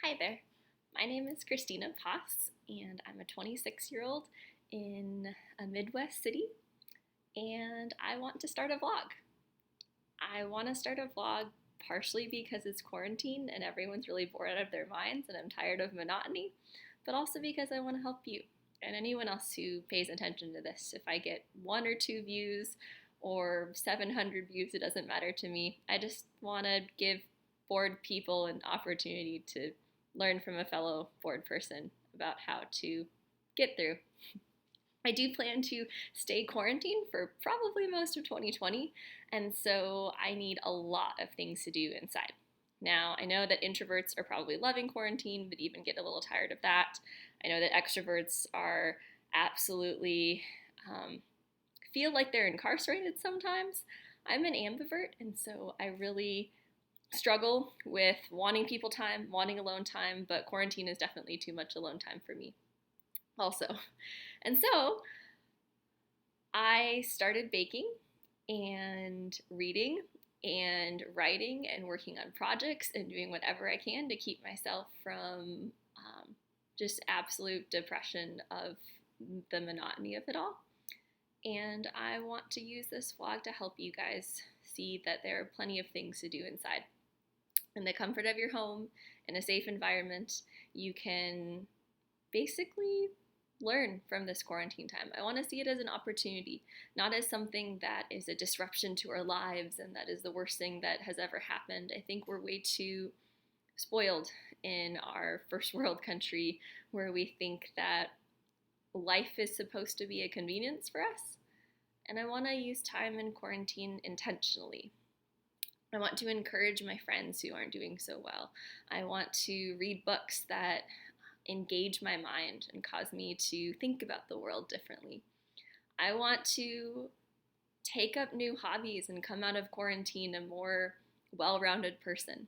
Hi there. My name is Christina Pass, and I'm a 26-year-old in a Midwest city, and I want to start a vlog. I want to start a vlog partially because it's quarantine and everyone's really bored out of their minds and I'm tired of monotony, but also because I want to help you and anyone else who pays attention to this. If I get 1 or 2 views or 700 views, it doesn't matter to me. I just want to give bored people an opportunity to learn from a fellow bored person about how to get through. I do plan to stay quarantined for probably most of 2020, and so I need a lot of things to do inside. Now, I know that introverts are probably loving quarantine, but even get a little tired of that. I know that extroverts are absolutely feel like they're incarcerated sometimes. I'm an ambivert, and so I really struggle with wanting people time, wanting alone time, but quarantine is definitely too much alone time for me also. And so I started baking and reading and writing and working on projects and doing whatever I can to keep myself from just absolute depression of the monotony of it all. And I want to use this vlog to help you guys see that there are plenty of things to do inside. In the comfort of your home, in a safe environment, you can basically learn from this quarantine time. I want to see it as an opportunity, not as something that is a disruption to our lives and that is the worst thing that has ever happened. I think we're way too spoiled in our first world country where we think that life is supposed to be a convenience for us. And I want to use time in quarantine intentionally. I want to encourage my friends who aren't doing so well. I want to read books that engage my mind and cause me to think about the world differently. I want to take up new hobbies and come out of quarantine a more well-rounded person.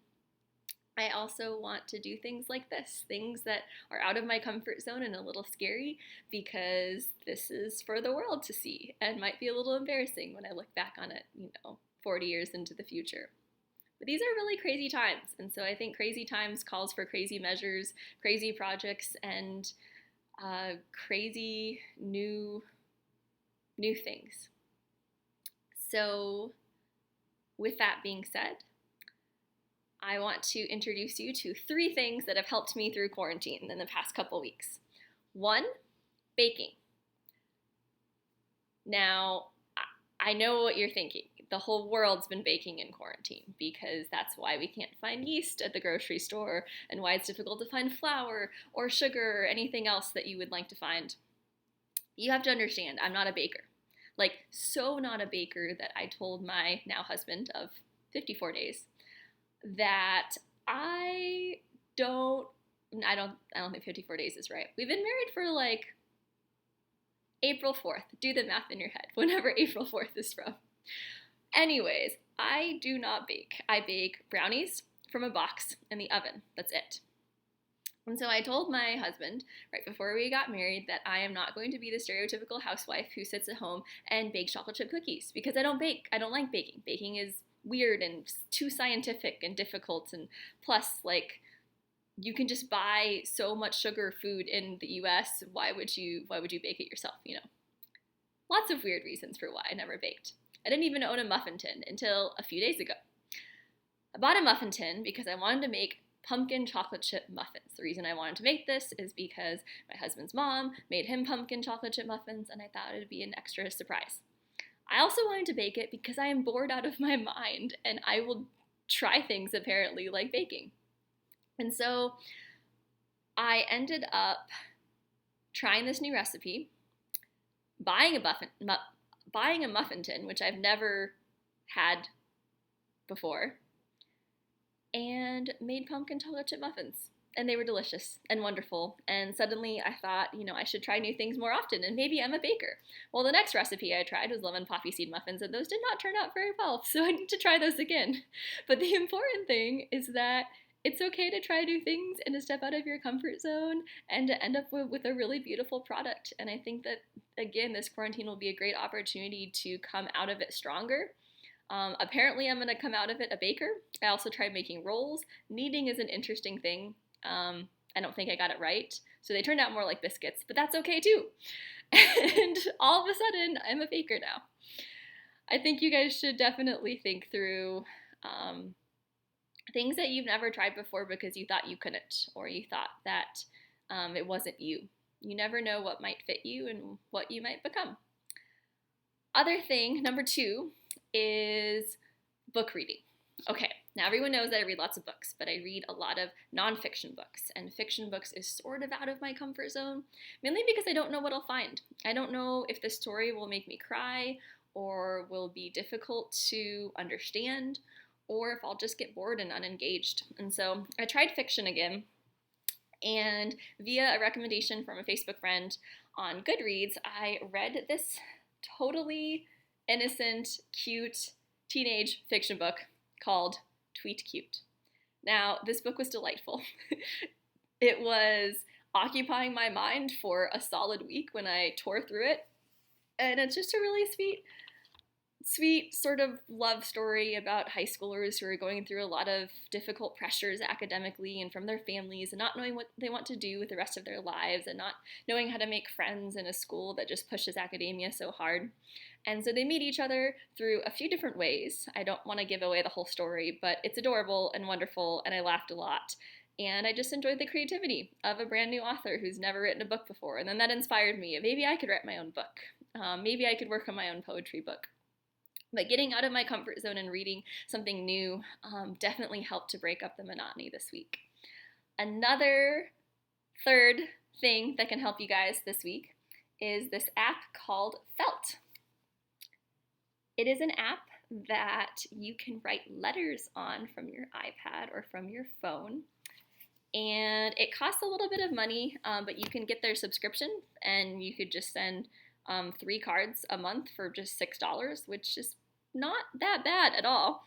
I also want to do things like this, things that are out of my comfort zone and a little scary because this is for the world to see and might be a little embarrassing when I look back on it, 40 years into the future. But these are really crazy times, and so I think crazy times calls for crazy measures, crazy projects, and crazy new things. So with that being said, I want to introduce you to 3 things that have helped me through quarantine in the past couple weeks. 1, baking. Now, I know what you're thinking. The whole world's been baking in quarantine because that's why we can't find yeast at the grocery store and why it's difficult to find flour or sugar or anything else that you would like to find. You have to understand, I'm not a baker. Like, so not a baker that I told my now husband of 54 days that I don't think 54 days is right. We've been married for like April 4th. Do the math in your head, whenever April 4th is from. Anyways, I do not bake. I bake brownies from a box in the oven. That's it. And so I told my husband right before we got married that I am not going to be the stereotypical housewife who sits at home and bakes chocolate chip cookies because I don't bake. I don't like baking. Baking is weird and too scientific and difficult, and plus, like, you can just buy so much sugar food in the US. Why would you bake it yourself, Lots of weird reasons for why I never baked. I didn't even own a muffin tin until a few days ago. I bought a muffin tin because I wanted to make pumpkin chocolate chip muffins. The reason I wanted to make this is because my husband's mom made him pumpkin chocolate chip muffins, and I thought it would be an extra surprise. I also wanted to bake it because I am bored out of my mind, and I will try things apparently like baking. And so I ended up trying this new recipe, buying a muffin tin, which I've never had before, and made pumpkin chocolate chip muffins. And they were delicious and wonderful. And suddenly I thought, I should try new things more often, and maybe I'm a baker. Well, the next recipe I tried was lemon poppy seed muffins, and those did not turn out very well, so I need to try those again. But the important thing is that it's okay to try new things and to step out of your comfort zone and to end up with a really beautiful product. And I think that, again, this quarantine will be a great opportunity to come out of it stronger. Apparently, I'm going to come out of it a baker. I also tried making rolls. Kneading is an interesting thing. I don't think I got it right. So they turned out more like biscuits, but that's okay too. And all of a sudden, I'm a baker now. I think you guys should definitely think through things that you've never tried before because you thought you couldn't, or you thought that it wasn't you. You never know what might fit you and what you might become. Other thing, number 2, is book reading. Okay, now everyone knows that I read lots of books, but I read a lot of nonfiction books, and fiction books is sort of out of my comfort zone, mainly because I don't know what I'll find. I don't know if the story will make me cry, or will be difficult to understand, or if I'll just get bored and unengaged. And so I tried fiction again, and via a recommendation from a Facebook friend on Goodreads, I read this totally innocent, cute teenage fiction book called Tweet Cute. Now, this book was delightful. It was occupying my mind for a solid week when I tore through it, and it's just a really sweet sort of love story about high schoolers who are going through a lot of difficult pressures academically and from their families, and not knowing what they want to do with the rest of their lives, and not knowing how to make friends in a school that just pushes academia so hard. And so they meet each other through a few different ways. I don't want to give away the whole story, but it's adorable and wonderful, and I laughed a lot. And I just enjoyed the creativity of a brand new author who's never written a book before. And then that inspired me. Maybe I could write my own book. Maybe I could work on my own poetry book. But getting out of my comfort zone and reading something new definitely helped to break up the monotony this week. Another third thing that can help you guys this week is this app called Felt. It is an app that you can write letters on from your iPad or from your phone. And it costs a little bit of money, but you can get their subscription, and you could just send 3 cards a month for just $6, which is not that bad at all.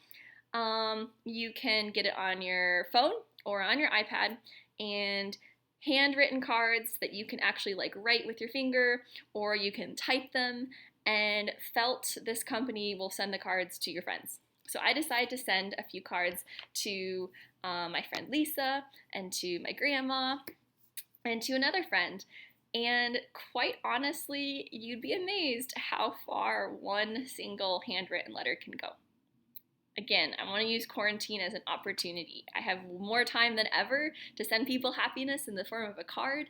You can get it on your phone or on your iPad, and handwritten cards that you can actually write with your finger, or you can type them, and Felt, this company, will send the cards to your friends. So I decided to send a few cards to my friend Lisa, and to my grandma, and to another friend. And quite honestly, you'd be amazed how far one single handwritten letter can go. Again, I want to use quarantine as an opportunity. I have more time than ever to send people happiness in the form of a card,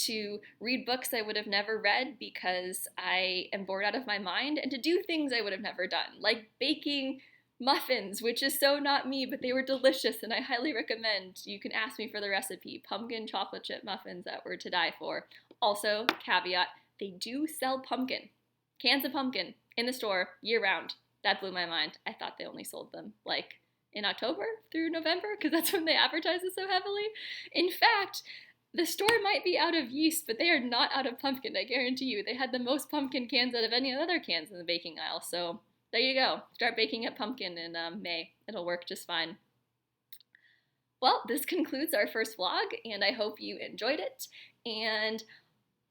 to read books I would have never read because I am bored out of my mind, and to do things I would have never done, like baking muffins, which is so not me, but they were delicious, and I highly recommend. You can ask me for the recipe. Pumpkin chocolate chip muffins that were to die for. Also, caveat, they do sell pumpkin, cans of pumpkin, in the store year-round. That blew my mind. I thought they only sold them in October through November, because that's when they advertise it so heavily. In fact, the store might be out of yeast, but they are not out of pumpkin, I guarantee you. They had the most pumpkin cans out of any other cans in the baking aisle, so there you go. Start baking up pumpkin in May. It'll work just fine. Well, this concludes our first vlog, and I hope you enjoyed it, and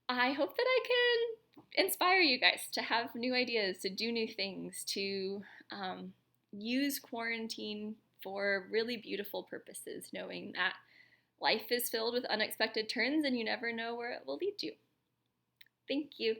I hope that I can inspire you guys to have new ideas, to do new things, to use quarantine for really beautiful purposes, knowing that life is filled with unexpected turns and you never know where it will lead you. Thank you.